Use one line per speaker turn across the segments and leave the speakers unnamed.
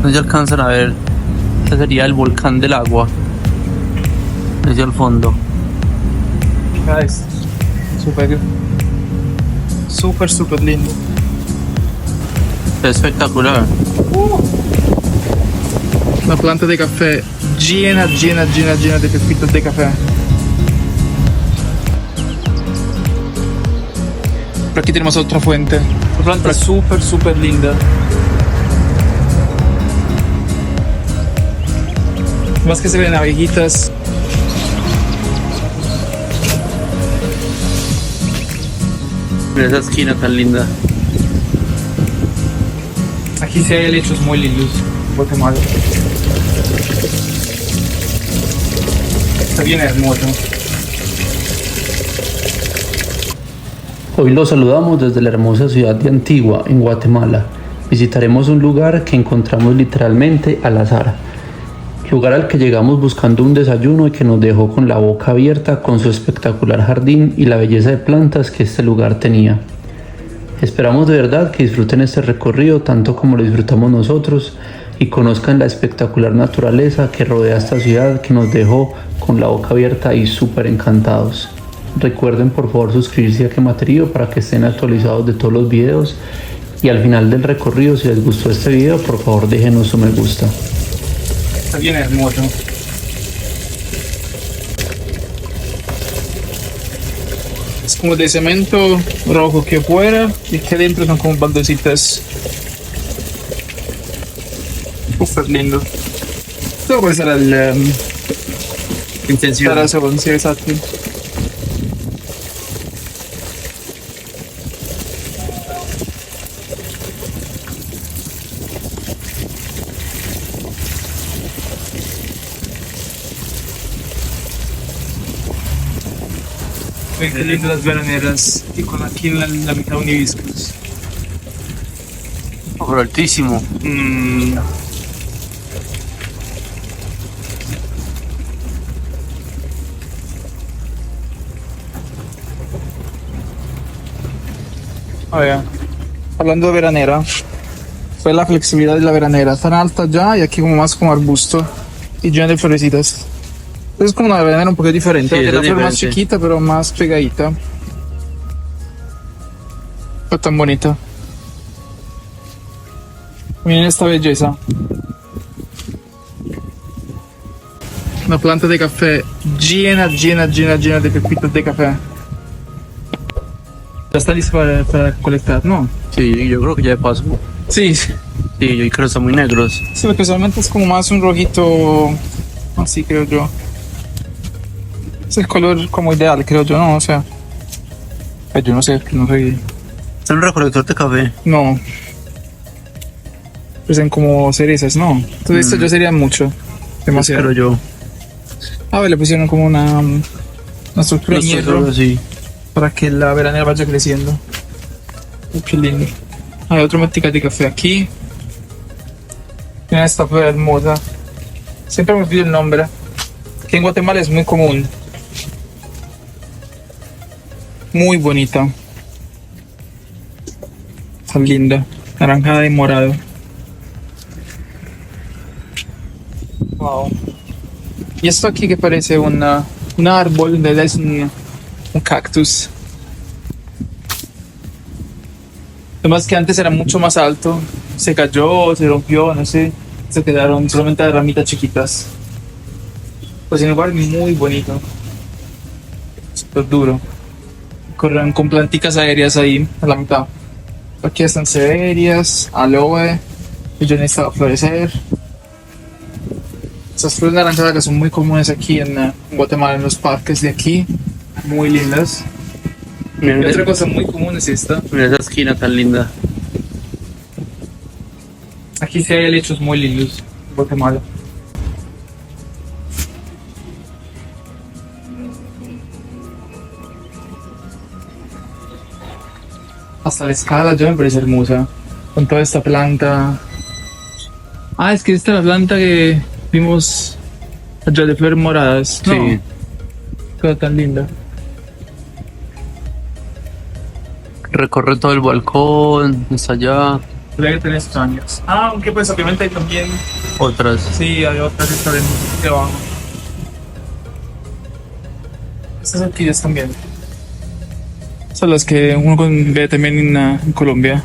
No se alcanzan a ver. Este sería el volcán del agua. Desde al fondo.
Es súper lindo.
Es espectacular.
Una planta de café llena de pepitas de café. Por aquí tenemos otra fuente. Una planta súper linda. Más que se ven abejitas.
Mira esa esquina tan linda.
Aquí sí hay helechos muy lindos. Guatemala. Está bien hermoso.
Hoy los saludamos desde la hermosa ciudad de Antigua, en Guatemala. Visitaremos un lugar que encontramos literalmente al azar. Lugar al que llegamos buscando un desayuno y que nos dejó con la boca abierta con su espectacular jardín y la belleza de plantas que este lugar tenía. Esperamos de verdad que disfruten este recorrido tanto como lo disfrutamos nosotros y conozcan la espectacular naturaleza que rodea esta ciudad que nos dejó con la boca abierta y súper encantados. Recuerden por favor suscribirse a Quematerío para que estén actualizados de todos los videos y al final del recorrido, si les gustó este video, por favor déjenos su me gusta.
Está bien hermoso. Es como de cemento rojo que afuera y que adentro son como baldositas. Súper lindo. Esto puede ser el
Intención.
terrazo, sí, exacto. Qué lindo las veraneras y con aquí en la mitad un hibiscus.
Pero altísimo.
Hablando de veranera, fue la flexibilidad de la veranera, tan alta ya y aquí como más como arbusto y llena de florecitas. Es como una veranera un poco diferente,
Sí,
la
es
flor más
diferente.
chiquita pero más pegadita. Fue tan bonita. Miren esta belleza. Una planta de café llena de pepitas de café. Ya está lista para colectar, ¿no?
Sí, yo creo que ya pasó.
Sí,
Sí, yo creo que están muy negros.
sí, porque solamente es como más un rojito así, creo yo. Es el color como ideal, creo yo, ¿no? O sea, yo no sé, no soy...
Es un recolector de café.
No. Parecen como cerezas, ¿no? Entonces esto ya sería mucho. Demasiado.
Pero yo.
A ver, le pusieron como una estructura de hierro
Sí.
para que la veranera vaya creciendo. Uy, qué lindo. Hay otra matica de café aquí. Tiene esta flor hermosa. Siempre me olvido el nombre. Que en Guatemala es muy común. Muy bonita. Está linda. Naranjada y morado. Wow. Y esto aquí que parece un árbol, en realidad es un cactus. Además que antes era mucho más alto. Se cayó, se rompió, no sé. Se quedaron solamente ramitas chiquitas. Pues sin embargo muy bonito. Súper duro. Corren con planticas aéreas ahí a la mitad. Aquí están ceberias, aloe, que ya necesitaba florecer. Esas flores naranjadas que son muy comunes aquí en Guatemala, en los parques de aquí. Muy lindas. Y otra cosa muy común es esta.
Mira esa esquina tan linda.
Aquí sí hay helechos muy lindos en Guatemala. Hasta la escala ya me parece hermosa. Con toda esta planta. Ah, es que esta es la planta que vimos allá de flores moradas. No,
Sí.
queda tan linda.
Recorre todo el balcón, hasta allá.
Debe tener extraños. Ah, aunque pues obviamente hay también.
Otras.
Sí, hay otras restaurantes debajo. Estas orquídeas también. Son las que uno ve también en Colombia.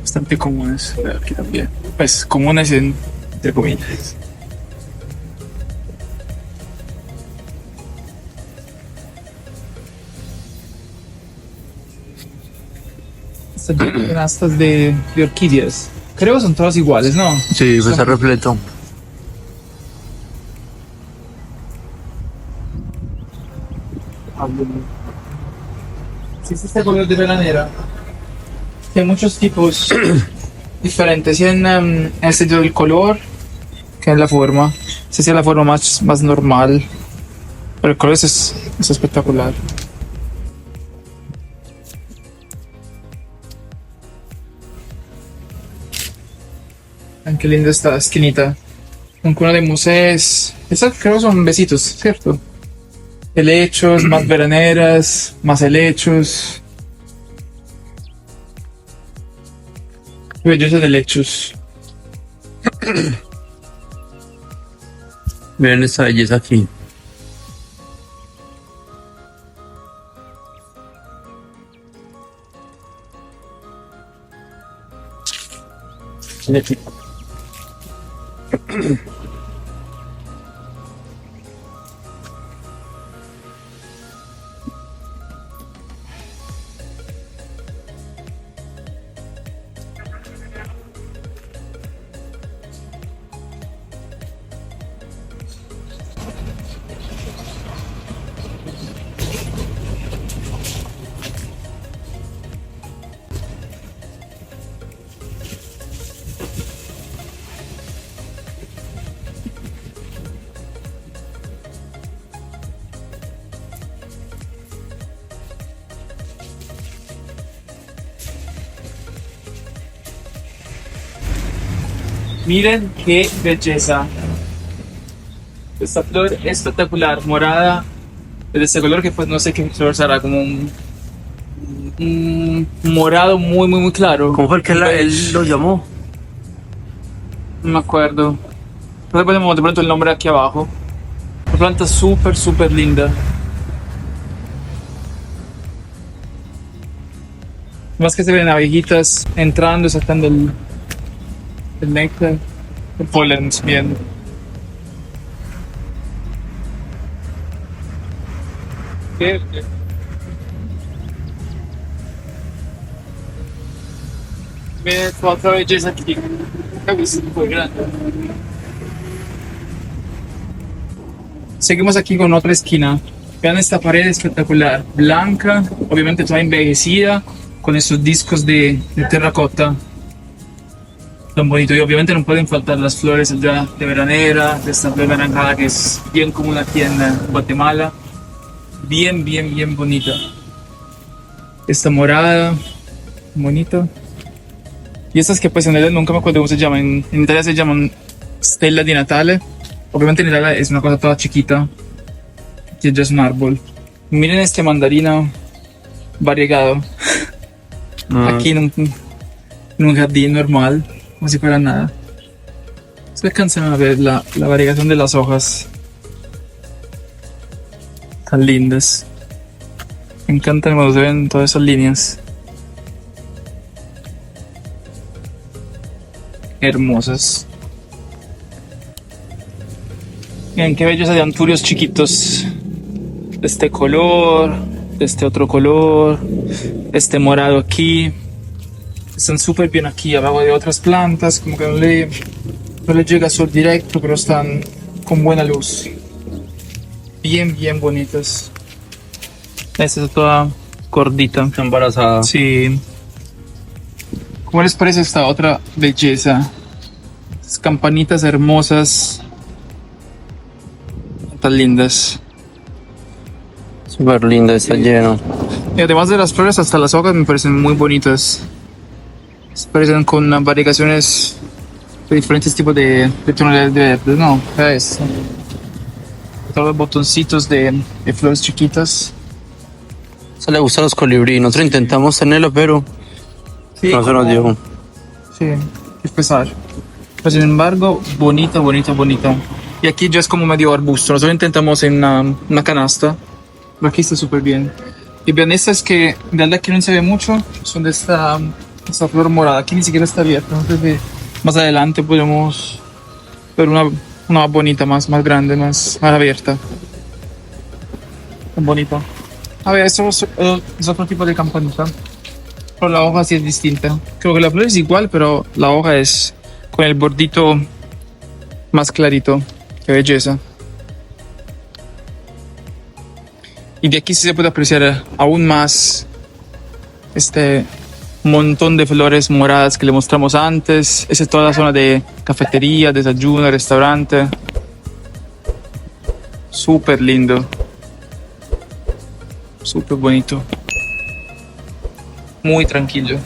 Bastante comunes. Aquí también. Pues comunes entre comillas. Estas canastas de orquídeas. Creo que son todas iguales, ¿no?
Sí, pues está repleto.
Sí, es este color de veranera. Hay muchos tipos diferentes. Y en el sentido del color, que es la forma. Esa sí es la forma más normal. Pero el color es espectacular. Ay, qué linda esta esquinita. Un cuna de museos. Estas creo son besitos, ¿cierto? Helechos, más veraneras, más helechos. Qué belleza de helechos.
Miren esta belleza aquí.
Miren qué belleza. Esta flor es espectacular, morada, de este color que pues no sé qué flor será, como un morado muy claro.
¿Cómo fue el que él lo llamó?
No me acuerdo. No le ponemos de pronto el nombre aquí abajo. Una planta súper linda. Más que se ven abejitas entrando, sacando el néctar, el polen, bien. Miren esta otra belleza aquí. Es muy grande. Seguimos aquí con otra esquina. Vean esta pared espectacular, blanca, obviamente toda envejecida, con estos discos de terracota. Tan bonito, y obviamente no pueden faltar las flores de veranera, de esta flor anaranjada que es bien común aquí en Guatemala. Bien bonita. Esta morada, bonito. Y estas que pues en realidad nunca me acuerdo cómo se llaman. En Italia se llaman Stella di Natale. Obviamente en Italia es una cosa toda chiquita. Aquí ya es un árbol. Miren este mandarina variegado. Aquí en un jardín normal, como si fuera nada. Se alcanzan a ver la variegación de las hojas. Tan lindas. Me encantan cuando se ven todas esas líneas. Hermosas. Miren qué belleza de anturios chiquitos. De este color, de este otro color, este morado aquí. Están súper bien aquí, abajo de otras plantas, como que no le llega sol directo, pero están con buena luz. Bien bonitas. Esta es toda gordita.
Está embarazada.
Sí. ¿Cómo les parece esta otra belleza? Estas campanitas hermosas. Tan lindas.
Súper linda, está lleno.
Y además de las flores, hasta las hojas me parecen muy bonitas. Se parecen con variaciones de diferentes tipos de tonalidades de verde. No, es todos los botoncitos de flores chiquitas.
Eso le gusta a los colibrí. Nosotros intentamos tenerlo, pero
Sí,
No se nos dio.
Sí, es pesar. Pero sin embargo, bonita, bonita, bonita. Y aquí ya es como medio arbusto. Nosotros intentamos en una canasta. Pero aquí está súper bien. Y vean, estas que de verdad aquí no se ve mucho, son de esta flor morada. Aquí ni siquiera está abierta. No sé si más adelante podemos ver una más bonita, más grande, más abierta. Tan bonita. A ver, esto es otro tipo de campanita. Pero la hoja sí es distinta. Creo que la flor es igual, pero la hoja es con el bordito más clarito. Qué belleza. Y de aquí sí se puede apreciar aún más este montón de flores moradas que le mostramos antes. Esa es toda la zona de cafetería, desayuno, restaurante. Súper lindo. Súper bonito. Muy tranquilo.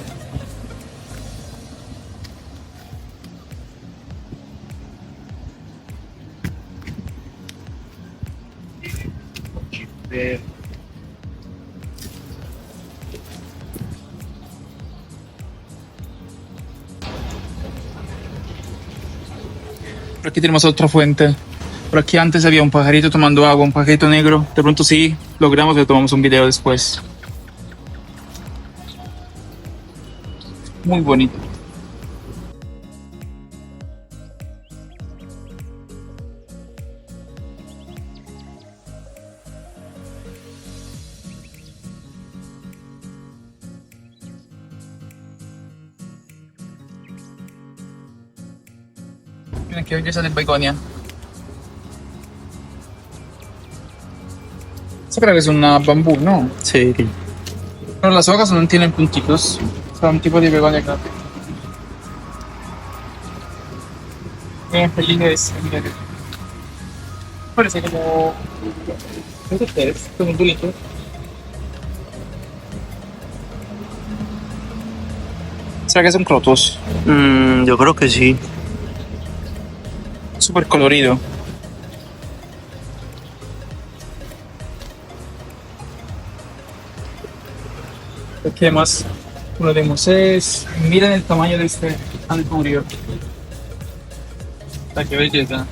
Por aquí tenemos otra fuente. Por aquí antes había un pajarito tomando agua, un pajarito negro. De pronto sí, logramos que tomamos un video después. Muy bonito. Mira qué belleza de begonia. Eso creo que es una bambú, ¿no?
Sí.
Pero las hojas no tienen puntitos. Son un tipo de begonia grande. Miren qué lindo es. Mira que parece como... ¿Qué es? Como un bonito. ¿Será que son crotos?
Yo creo que sí.
Súper colorido. ¿Qué más? Uno de Moisés. Miren el tamaño de este anturio. Qué belleza.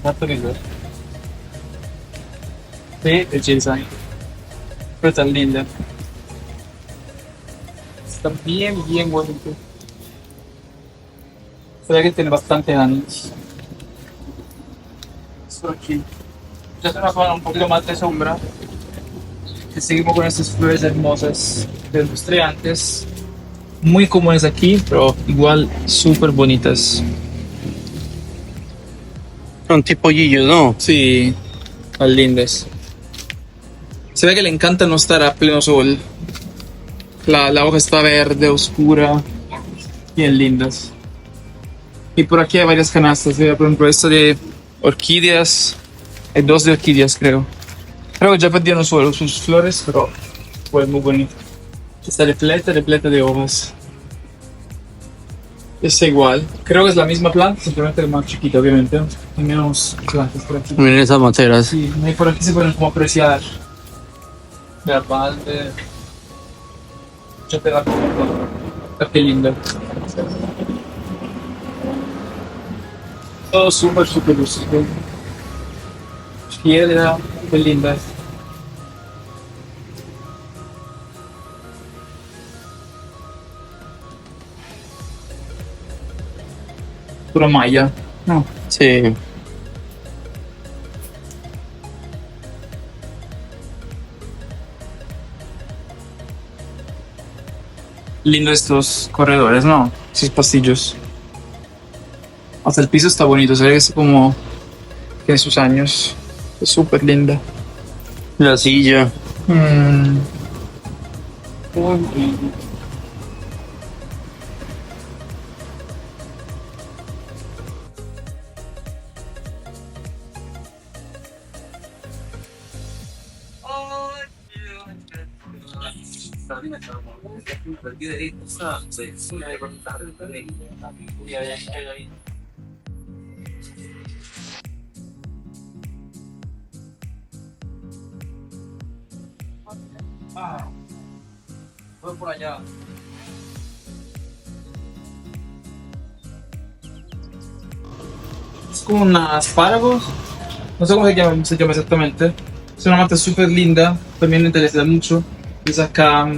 Tanto lindo. Qué belleza. Pero tan linda. Está bien, bien bonito. Se ve que tiene bastante años. Esto aquí. Ya es una zona un poquito más de sombra. Y seguimos con estas flores hermosas de los estudiantes. Muy comunes aquí, pero igual súper bonitas.
Son tipo guillos, ¿no?
Sí, tan lindas. Se ve que le encanta no estar a pleno sol. La hoja está verde, oscura. Bien lindas. Y por aquí hay varias canastas. Por ejemplo, esta de orquídeas. Hay dos de orquídeas, creo. Creo que ya perdieron sus flores, pero fue muy bonito. Está repleta de hojas. Es igual. Creo que es la misma planta, simplemente es más chiquita, obviamente. Hay menos plantas por aquí.
Miren esas materas.
Sí, y por aquí se pueden como apreciar. La balde. Ya te la como. Qué linda. Todo súper, súper rústico. Piedra, qué linda. Pura malla. No.
Sí.
Lindo estos corredores, ¿no? Esos pasillos. Hasta el piso está bonito, se ve que es como tiene sus años. Es súper linda.
La silla.
Muy lindo.
Voy por allá.
Es como una espárragos. No sé cómo se llama exactamente. Es una mata súper linda. También me interesa mucho. Y saca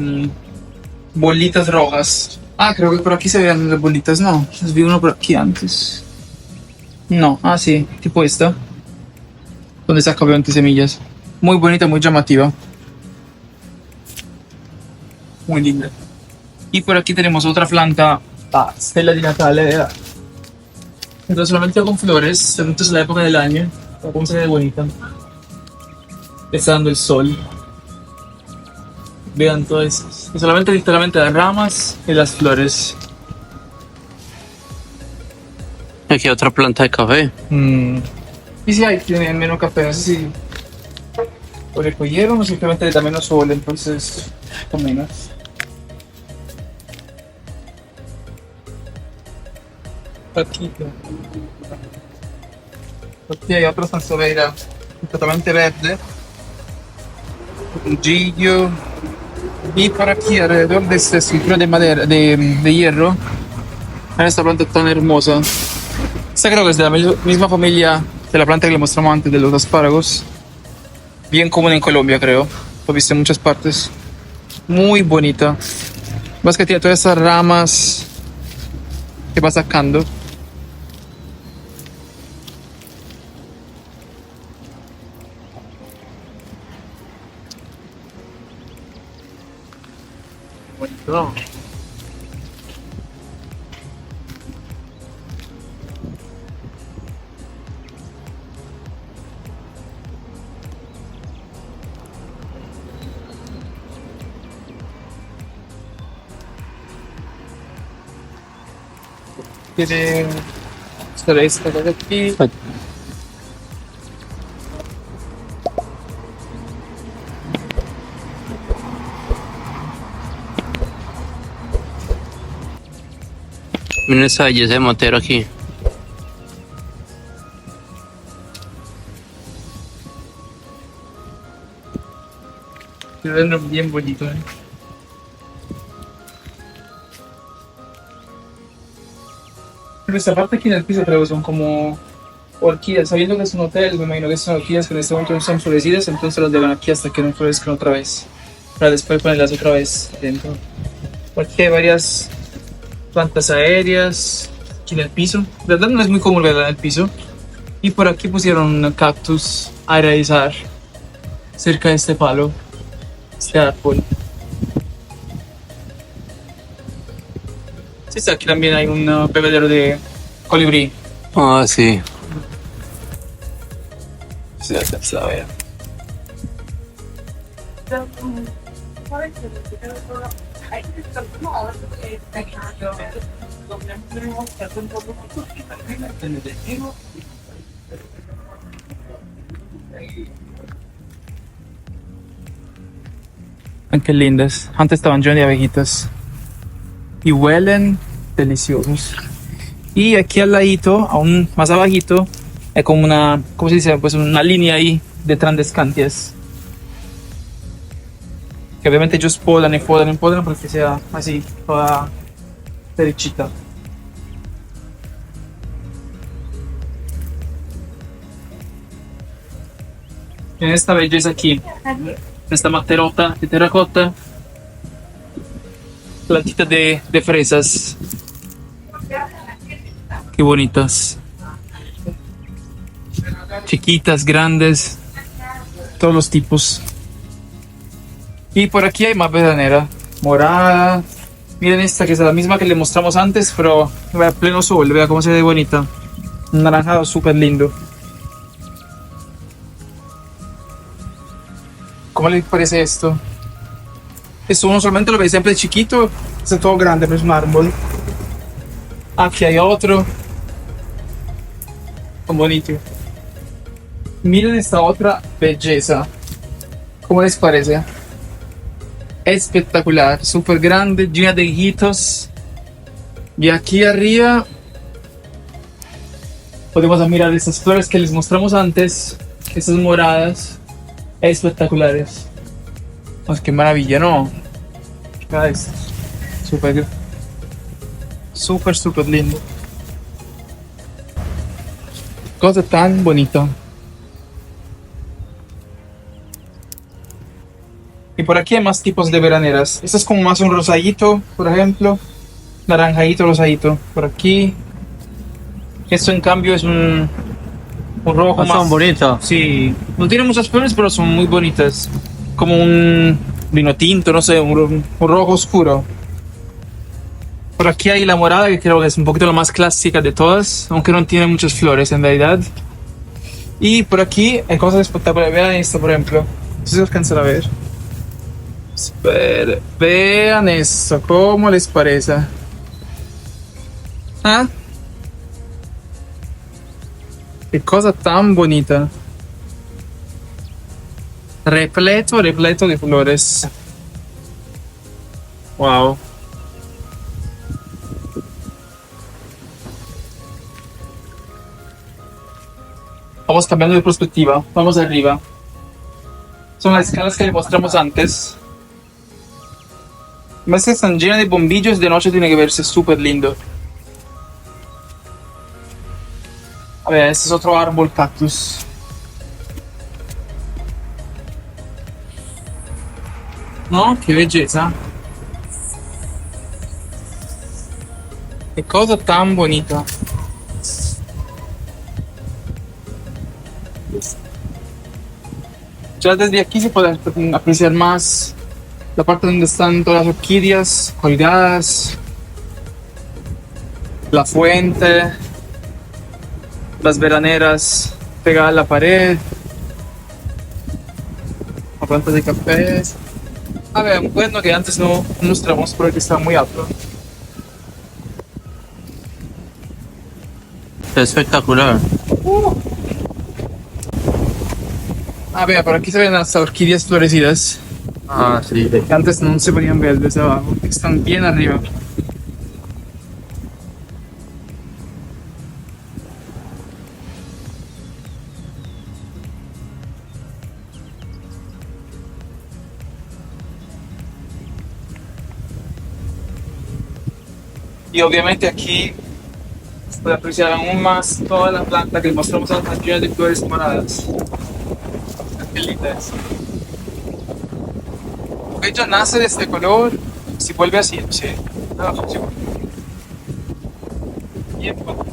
bolitas rojas. Ah, creo que por aquí se veían las bolitas. No, las vi uno por aquí antes. No, ah, sí, tipo esta. Donde saca obviamente semillas. Muy bonita, muy llamativa. Muy linda. Y por aquí tenemos otra planta. Ah, Stella di Natale. Entonces solamente con flores. Entonces es la época del año. Cómo se ve bonita. Está dando el sol. Vean todo eso. Y solamente literalmente las ramas y las flores.
Aquí hay otra planta de café.
Y si hay, tiene menos café. No sé si o le cogieron o simplemente le da menos sol. Entonces, con menos. Aquí. Aquí hay otra sanzovera completamente verde. Un giglio. Y por aquí alrededor de esta estructura de madera, de hierro, hay esta planta tan hermosa. Esta creo que es de la misma familia de la planta que le mostramos antes de los espárragos. Bien común en Colombia, creo. Lo he visto en muchas partes. Muy bonita. Más que tiene todas estas ramas que va sacando.
Bonito.
Tiene esta cosa aquí.
Miren esa belleza de motero aquí.
Se ven bien bonito, ¿eh? Pero esta parte aquí en el piso creo que son como orquídeas. Sabiendo que es un hotel, me imagino que son orquídeas que en este momento no están florecidas, entonces las dejan aquí hasta que no florezcan otra vez. Para después ponerlas otra vez dentro. Aquí hay varias plantas aéreas aquí en el piso. De verdad no es muy común verla en el piso. Y por aquí pusieron un cactus a realizar cerca de este palo, este árbol. Sí, aquí también hay un bebedero de colibrí.
Ah, sí.
Sí, alcanza a ver. Ay, qué lindas. Antes estaban llenas de abejitas. Y huelen deliciosos. Y aquí al ladito, aún más abajito, hay como una, ¿cómo se dice? Pues una línea ahí de trandescantias. Que obviamente ellos podan y podan y podan para que sea así, toda derechita. Miren esta belleza aquí. Esta materota de terracota. Plantitas de fresas. Qué bonitas. Chiquitas, grandes. Todos los tipos. Y por aquí hay más veranera. Morada. Miren esta que es la misma que le mostramos antes, pero a pleno sol. Vea cómo se ve bonita. Un naranjado súper lindo. ¿Cómo les parece esto? Esto uno solamente lo ve siempre chiquito. Este es todo grande, pero es un árbol. Aquí hay otro. Muy bonito. Miren esta otra belleza. ¿Cómo les parece? Espectacular, súper grande, llena de hijitos. Y aquí arriba podemos admirar estas flores que les mostramos antes. Estas moradas. Espectaculares. Pues qué maravilla, ¿no? Guys, súper, súper, súper lindo. Cosa tan bonita. Y por aquí hay más tipos de veraneras. Esta es como más un rosadito, por ejemplo. Naranjadito, rosadito. Por aquí. Esto en cambio es un rojo más.
Son bonitos.
Sí. No tiene muchas flores, pero son muy bonitas. Como un vino tinto, no sé, un rojo oscuro. Por aquí hay la morada, que creo que es un poquito la más clásica de todas, aunque no tiene muchas flores en realidad. Y por aquí hay cosas espectaculares. Vean esto, por ejemplo. No sé si alcanzan a ver. Vean esto, ¿cómo les parece? ¿Ah? Qué cosa tan bonita. Repleto, repleto de flores. Wow. Vamos cambiando de perspectiva. Vamos arriba. Son las escalas que le mostramos antes. Ves que están llenas de bombillos. De noche tiene que verse súper lindo. A ver, este es otro árbol cactus. No, qué belleza. Qué cosa tan bonita. Ya desde aquí se puede apreciar más la parte donde están todas las orquídeas colgadas, la fuente, las veraneras pegadas a la pared, la planta de café. A ver, un cuerno que antes no mostramos porque estaba muy alto.
Espectacular.
A ver, por aquí se ven las orquídeas florecidas.
Ah, sí.
Que antes no se podían ver desde abajo, que están bien arriba. Y obviamente aquí se puede apreciar aún más toda la planta que mostramos a las llenas de flores moradas. Qué linda es. Ella nace de este color, si vuelve así, sí. Sí. Bien, bueno.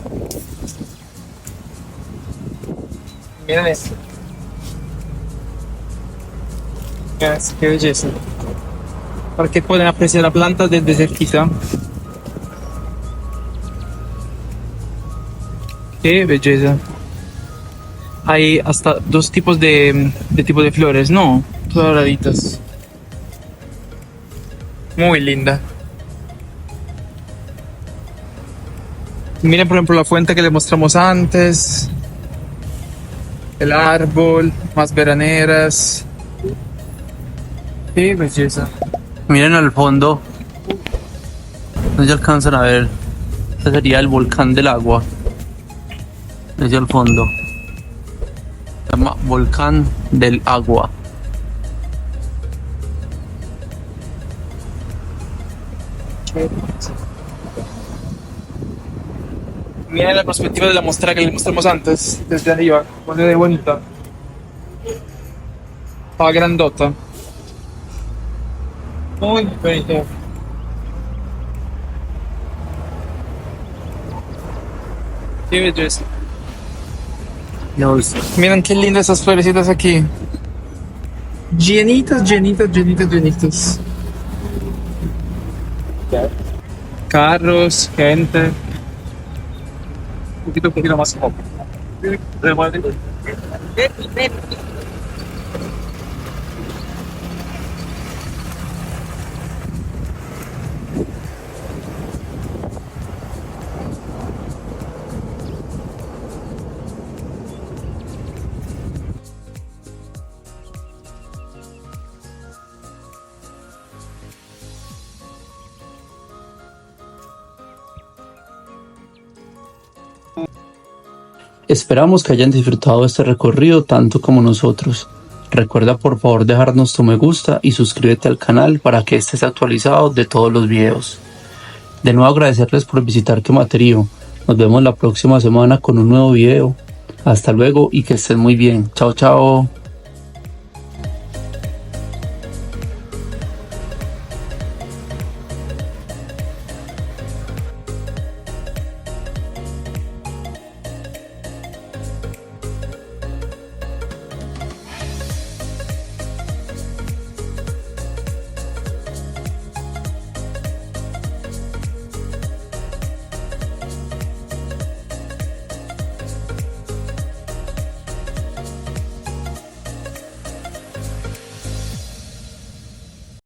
Miren esto. Miren esto, qué belleza. Para que puedan apreciar la planta desde cerquita. Qué belleza. Hay hasta dos tipos de tipo de flores, ¿no? Todas doraditas. Muy linda. Miren por ejemplo la fuente que les mostramos antes. El árbol, más veraneras. Qué belleza.
Miren al fondo. No se alcanzan a ver. Este sería el volcán del agua. Desde al fondo. Se llama Volcán del Agua.
Miren la perspectiva de la muestra que les mostramos antes, desde arriba, cuando de bonita. Estaba grandota. Muy bonita. Qué belleza. Miren qué lindas esas florecitas aquí. Llenitas, llenitas, llenitas, llenitas. Carros, gente. Un poquito más poco.
Esperamos que hayan disfrutado este recorrido tanto como nosotros. Recuerda por favor dejarnos tu me gusta y suscríbete al canal para que estés actualizado de todos los videos. De nuevo agradecerles por visitar Quematerío. Nos vemos la próxima semana con un nuevo video. Hasta luego y que estén muy bien. Chao, chao.